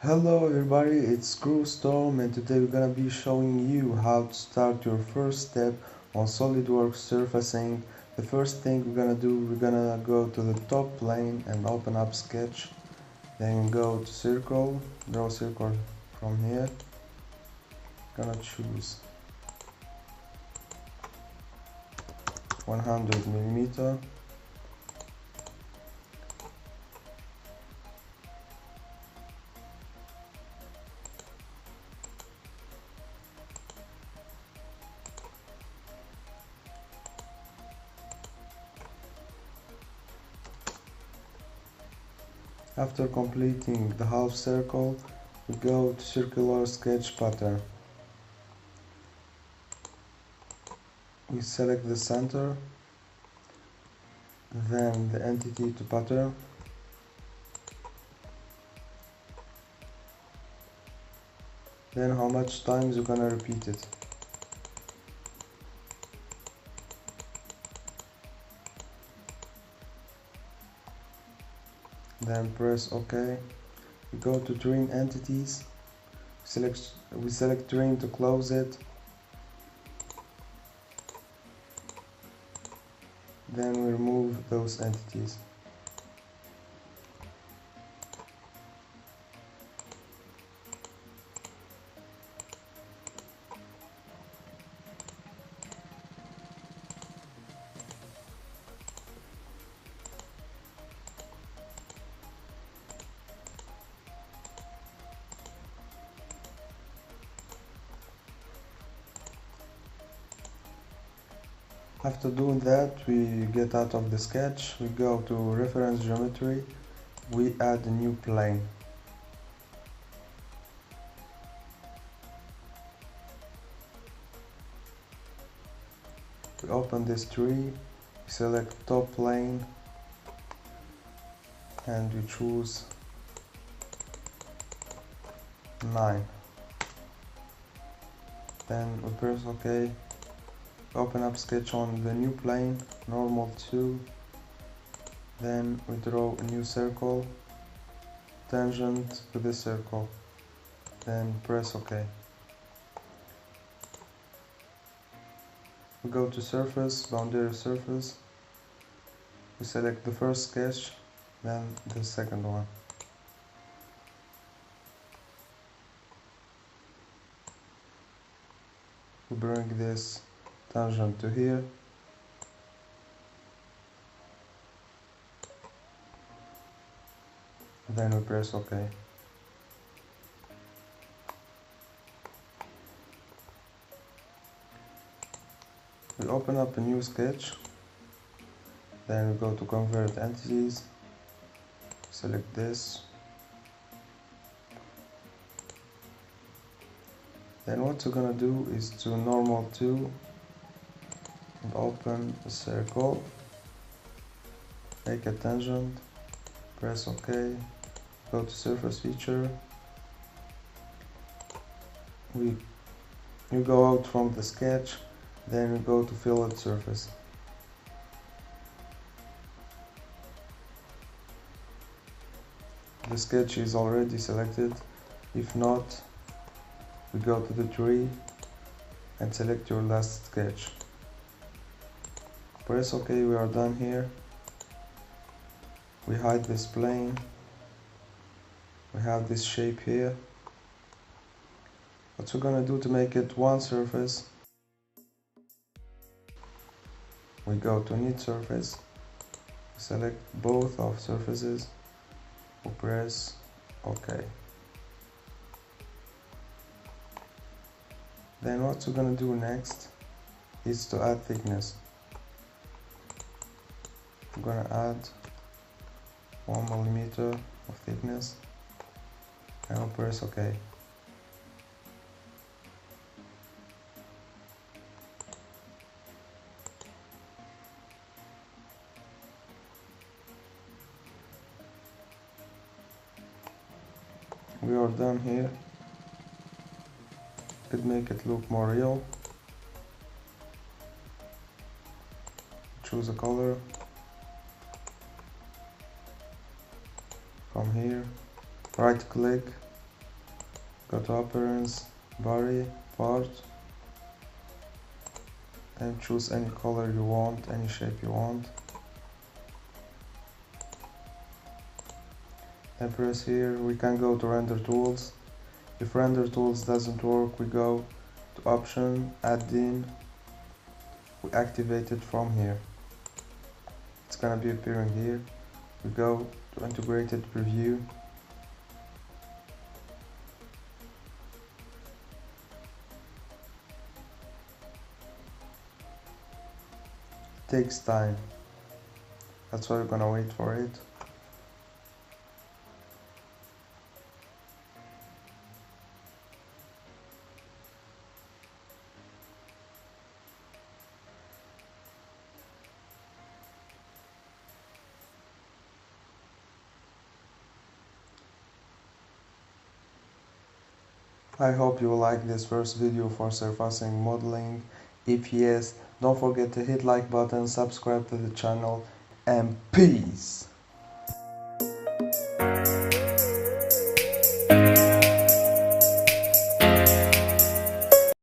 Hello everybody, it's Storm, and today we're gonna be showing you how to start your first step on SolidWorks surfacing. The first thing we're gonna do, we're gonna go to the top plane and open up Sketch. Then go to Circle, draw a circle from here. Gonna choose 100mm. After completing the half circle, we go to circular sketch pattern. We select the center, then the entity to pattern. Then how much times you're gonna repeat it. Then press OK. We go to Train Entities. We select Train to close it. Then we remove those entities. After doing that, we get out of the sketch, we go to reference geometry, we add a new plane. We open this tree, select top plane, and we choose 9. Then we press OK. Open up Sketch on the new plane, normal 2. Then we draw a new circle, tangent to this circle. Then press OK. We go to Surface, Boundary Surface. We select the first sketch, then the second one. We bring this tangent to here. Then we press OK. We open up a new sketch. Then we go to Convert Entities. Select this. Then what we're gonna do is to normal 2 and open a circle, make a tangent, press OK, go to Surface Feature. You go out from the sketch, then we go to Fillet Surface. The sketch is already selected. If not, we go to the tree and select your last sketch. Press OK, we are done here. We hide this plane. We have this shape here. What we're gonna do to make it one surface, we go to Knit Surface, select both of surfaces, we press OK. Then what we're gonna do next is to add thickness. I'm gonna add 1mm of thickness and I'll press OK. We are done here. Could make it look more real. Choose a color. From here, right click, Go to appearance, body, part, and choose any color you want, any shape you want. And press here. We can go to render tools. If render tools doesn't work, we go to option, add-in, we activate it from here. It's gonna be appearing here. We go to integrated preview. Takes time. That's why we're gonna wait for it. I hope you like this first video for surfacing modeling. If yes, don't forget to hit like button, subscribe to the channel, and peace!